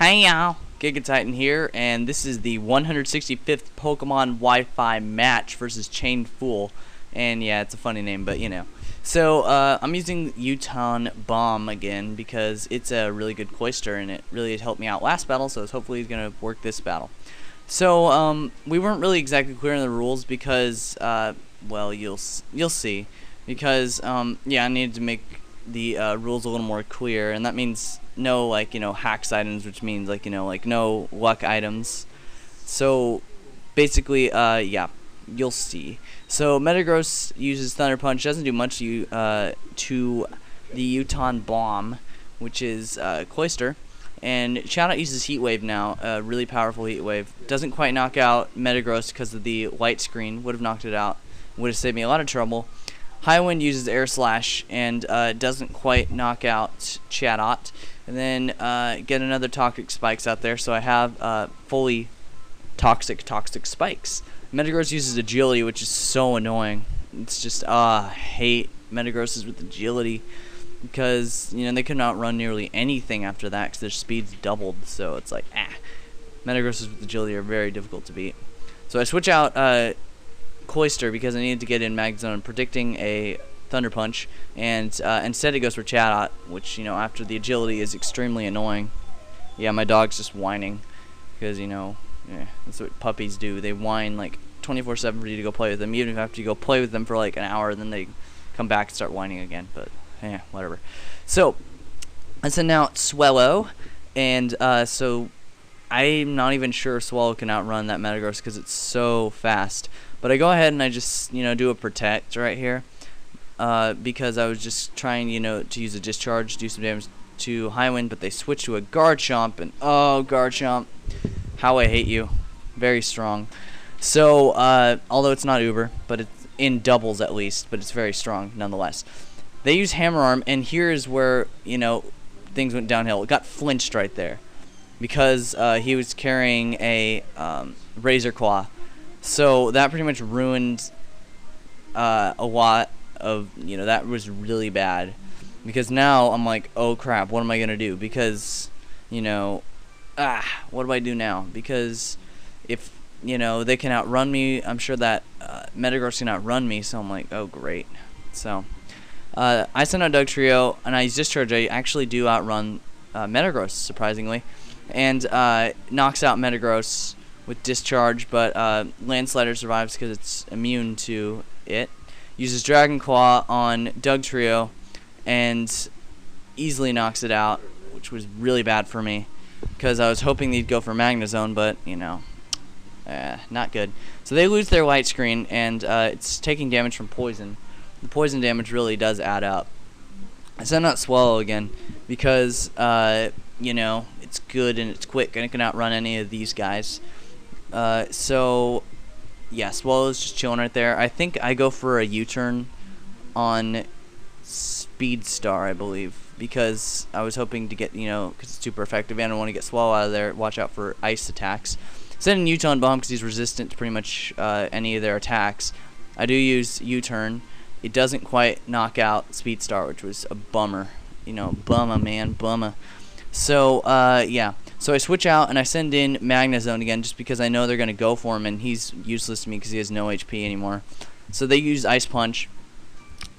Hey y'all, Gigatitan here, and this is the 165th Pokemon Wi-Fi match versus Chainedfool. And yeah, it's a funny name, but you know. So I'm using Uton Bomb again because it's a really good Cloyster, and it really helped me out last battle, so hopefully it's gonna work this battle. So we weren't really exactly clear on the rules because well, you'll see, because yeah, I needed to make the rules a little more clear, and that means no, like, hacks items, which means, like, like no luck items. So basically, yeah, you'll see. So Metagross uses Thunder Punch, doesn't do much to the Uton Bomb, which is Cloyster. And Chainedfool uses Heat Wave now, a really powerful Heat Wave. Doesn't quite knock out Metagross because of the light screen. Would have knocked it out. Would have saved me a lot of trouble. High Wind uses Air Slash and doesn't quite knock out Chatot. And then get another Toxic Spikes out there, so I have fully Toxic Spikes. Metagross uses Agility, which is so annoying. It's just, I hate Metagrosses with Agility, because, they could not run nearly anything after that, because their speed's doubled, so it's like, Metagrosses with Agility are very difficult to beat. So I switch out Cloyster because I needed to get in Mag Zone, predicting a Thunder Punch, and instead it goes for Chatot, which, after the Agility is extremely annoying. Yeah, my dog's just whining, because, yeah, that's what puppies do. They whine like 24/7 for you to go play with them, even if you have to go play with them for like an hour, then they come back and start whining again, but yeah, whatever. So I send out Swellow, and so I'm not even sure Swallow can outrun that Metagross because it's so fast. But I go ahead and I just, do a Protect right here, because I was just trying, to use a Discharge, do some damage to High Wind, but they switch to a Garchomp, and oh, Garchomp, how I hate you. Very strong. So, although it's not Uber, but it's in doubles at least, but it's very strong nonetheless. They use Hammer Arm, and here is where, things went downhill. It got flinched right there, because he was carrying a Razor Claw. So that pretty much ruined a lot of, that was really bad. Because now I'm like, oh crap, what am I going to do? Because, what do I do now? Because if, they can outrun me, I'm sure that Metagross can outrun me, so I'm like, oh great. So, I send out Dugtrio, and I use Discharge. I actually do outrun Metagross, surprisingly. And knocks out Metagross with Discharge, but Landslider survives because it's immune to it. Uses Dragon Claw on Dugtrio and easily knocks it out, which was really bad for me because I was hoping they'd go for Magnezone, but not good. So they lose their Light Screen, and it's taking damage from Poison. The Poison damage really does add up. I send out Swallow again because it's good and it's quick and it can outrun any of these guys. So yeah, Swallow's just chilling right there. I think I go for a U-turn on Speedstar, I believe, because I was hoping to get, because it's super effective and I want to get Swallow out of there. Watch out for ice attacks. Send in Uton Bomb because he's resistant to pretty much any of their attacks. I do use U-turn. It doesn't quite knock out Speedstar, which was a bummer. Bummer, man, bummer. So, yeah. So I switch out and I send in Magnezone again just because I know they're going to go for him and he's useless to me because he has no HP anymore. So they use Ice Punch.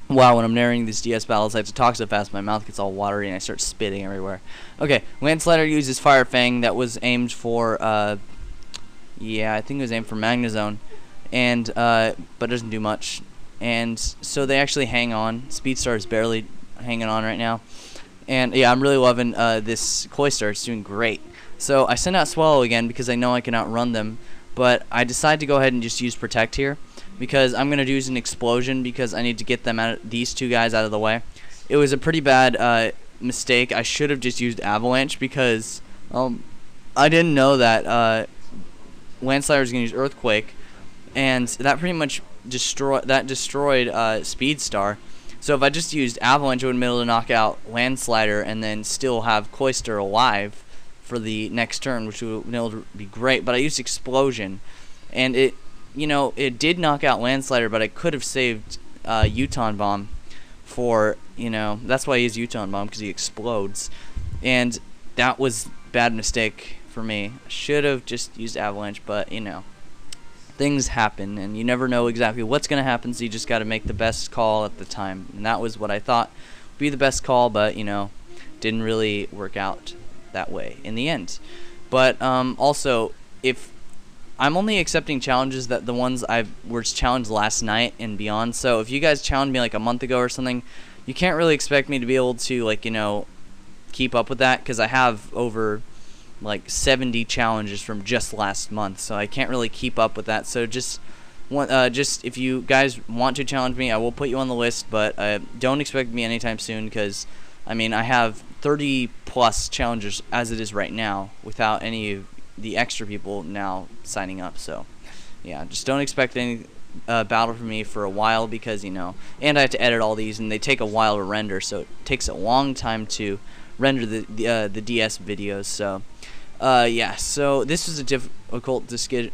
Wow, when I'm narrating these DS battles, I have to talk so fast my mouth gets all watery and I start spitting everywhere. Okay, Landslider uses Fire Fang. That was aimed for, yeah, I think it was aimed for Magnezone, and, but doesn't do much. And so they actually hang on. Speedstar is barely hanging on right now. And yeah, I'm really loving this Cloyster. It's doing great. So I send out Swallow again because I know I can outrun them. But I decide to go ahead and just use Protect here because I'm going to use an Explosion because I need to get them out, these two guys out of the way. It was a pretty bad mistake. I should have just used Avalanche because I didn't know that Landslider was going to use Earthquake. And that pretty much destroyed Speedstar. So if I just used Avalanche, I would have been able to knock out Landslider and then still have Cloyster alive for the next turn, which would have been able to be great. But I used Explosion, and it, it did knock out Landslider, but I could have saved Uton Bomb for, that's why I use Uton Bomb, because he explodes. And that was bad mistake for me. I should have just used Avalanche, but you know, things happen, and you never know exactly what's going to happen, so you just got to make the best call at the time. And that was what I thought would be the best call, but you know, didn't really work out that way in the end. But also, if I'm only accepting challenges that the ones I was challenged last night and beyond. So if you guys challenged me like a month ago or something, you can't really expect me to be able to, like, you know, keep up with that, because I have over like 70 challenges from just last month, so I can't really keep up with that. So just if you guys want to challenge me, I will put you on the list, but don't expect me anytime soon, because I mean, I have 30 plus challenges as it is right now without any of the extra people now signing up. So yeah, just don't expect any battle from me for a while, because you know, and I have to edit all these, and they take a while to render, so it takes a long time to render the DS videos. So yeah, so this was a difficult decision,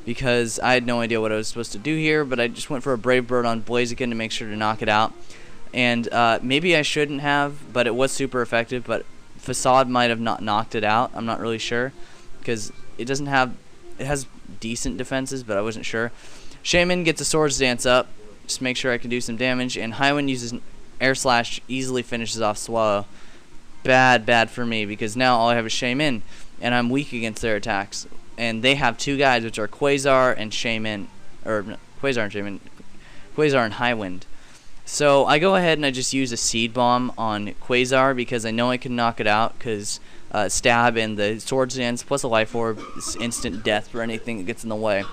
because I had no idea what I was supposed to do here, but I just went for a Brave Bird on Blaziken to make sure to knock it out. And maybe I shouldn't have, but it was super effective. But Facade might have not knocked it out. I'm not really sure, because it has decent defenses, but I wasn't sure. Shaman gets a Swords Dance up, just make sure I can do some damage. And Highwind uses Air Slash, easily finishes off Swallow. Bad for me, because now all I have is Shaman, and I'm weak against their attacks. And they have two guys, which are Quasar and Shaman, or no, Quasar and Shaman, Quasar and Highwind. So I go ahead and I just use a Seed Bomb on Quasar, because I know I can knock it out, because Stab and the Swords Dance plus a Life Orb is instant death for anything that gets in the way.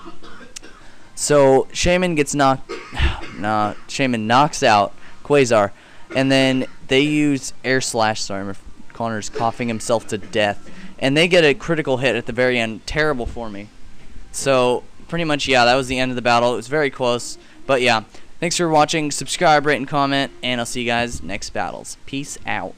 So Shaman gets Shaman knocks out Quasar, and then they use Air Slash. Sorry, Connor's coughing himself to death, and they get a critical hit at the very end. Terrible for me. So pretty much, yeah, that was the end of the battle. It was very close, but yeah. Thanks for watching. Subscribe, rate, and comment, and I'll see you guys next battles. Peace out.